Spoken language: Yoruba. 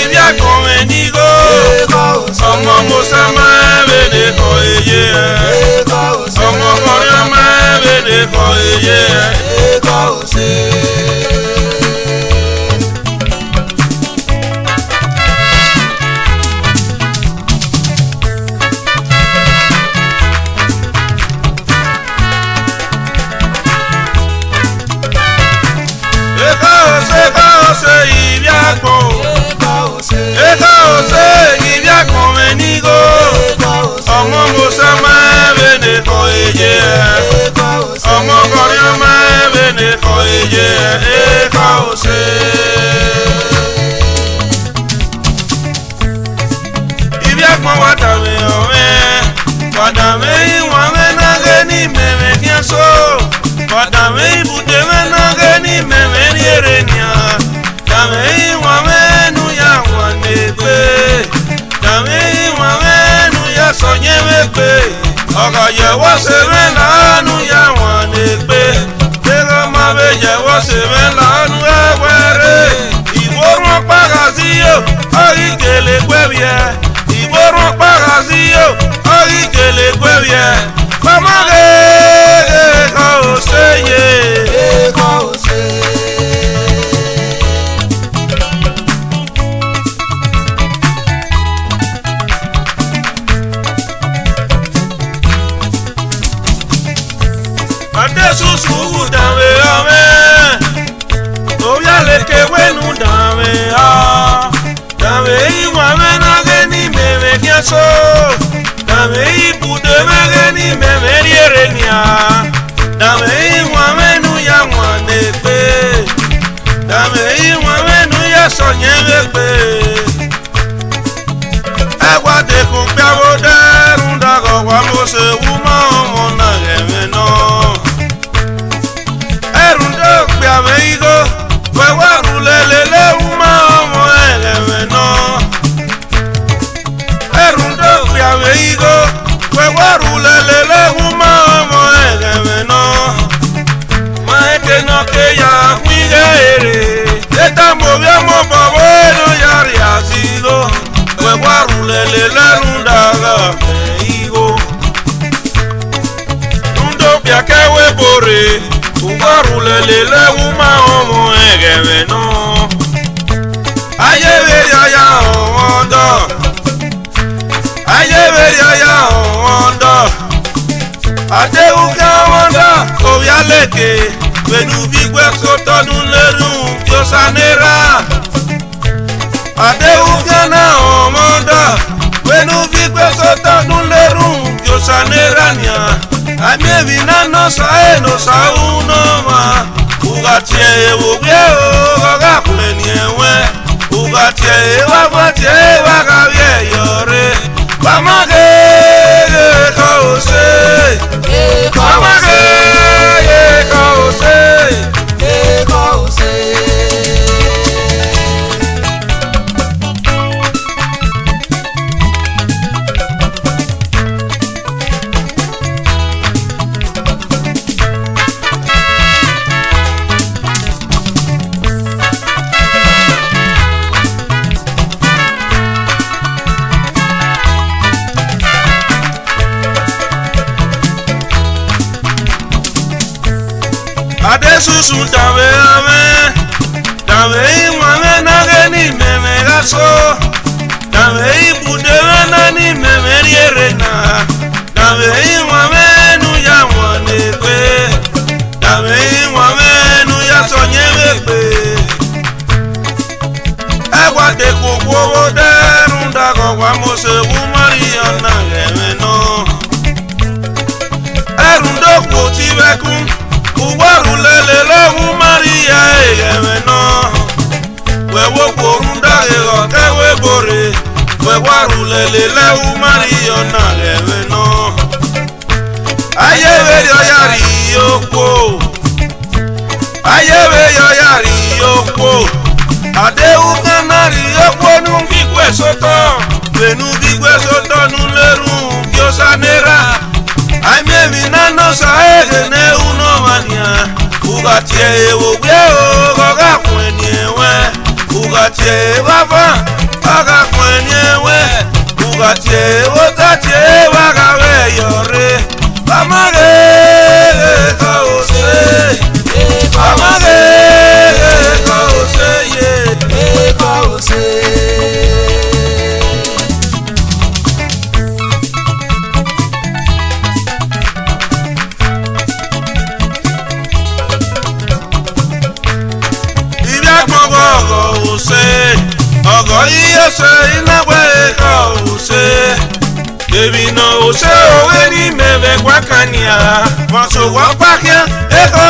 ibia komenigo ọmọ musa mẹ́bẹ̀ẹ́dẹ kọ eye ọmọ kọrin mẹ́bẹ̀ẹ́dẹ kọ eye ibia komenigo ọmọ musa mẹ́bẹ̀ẹ́dẹ kọ eye ọmọ kọrin mẹ́bẹ̀ẹ́dẹ kọ eye eka ose. Ibia gbọ́n wàdàmé ọ̀rẹ́ wàdàmé ìwọ̀n mẹ́nàgẹ́ ní mẹ́mẹ́ ní ẹ̀sọ́ wàdàmé ibùdó mẹ́nàgẹ́ ní mẹ́mẹ́ ní èrè nìyà dàmé ìwọ̀n mẹ́nu yà wọ́n lè gbé dàmé ìwọ̀n mẹ́nu yà sọ̀nyẹ́ mẹ́gbé ọkọ̀ yẹ̀wọ́ sẹ́mẹ́ lánú yà wọ́n lè gbé lẹ́rọ máa bẹ yẹ̀wọ́ sẹ́mẹ́ lánú ẹ̀wẹ̀rẹ̀ ìwọ́rùn pàgà sí yóò ọ̀rí gèlè gbẹ̀bíẹ̀ ìwọ́rùn pàgà sí yóò ọ̀rí gèlè gbẹ̀bíẹ̀ fọmọ́gẹ́ ẹ̀kọ́ òṣèyẹ. Susu dame ame, oya leke wenu dame a, dame iwa mena geni meme kiaso, dame ibude megeni meme rierenia, dame iwa menu ya mwanepe, dame iwa menu ya sonyemepe. Ewa de kumpia wode rundago wa mose wuma omona gemeno. Amigo, fue guarulele uma omo elemeno. Erundo mi amigo, fue guarulele uma omo elemeno. Maete no que ya miguere, esta moviamo pa bueno ya riasigo. Fue guarulele rundaga amigo. Rundo pia que huepore. Ugarulele uma omo egeveno ayebe ya ondo ate uka ondo obialeke pẹ̀lú bigwe sotodun lerun kiosanera ate uka na omondo pẹ̀lú bigwe sotodun lerun kiosanera nia Amievi nano sae no sauno ma ugatie ubie oga kwenyewe ugatie wabatie wagavye yore pamage kause pamage kause Ade susu dame ame, dame iwane nage ni meme gaso, dame ibude wana ni meme rierena, dame iwane nu ya wane kwe, dame iwane nu ya sonye wekwe. Ewa de kukwo wode runda kwa mose umari yana gemeno. Erundo kuti wekun. Uwarulele lowu Maria egeveno wewo korunda ego kewe bore wewarulele lowu Maria na egeveno ayebe yo yari yoko adeu kanari yoko nungikwe soto benu bigwe soto nuleru kiosanera Aimemi nano saege ne uno mania ugatie ewo gwe o goga kwenyewe tie bava baga kwenyewe ugatie wotatie baga weyore bamage kaose bamage kaose ye kaose. Ogo iye se inagwe ose Devi no ose owe ni meve kwa kania Waso wapakia eko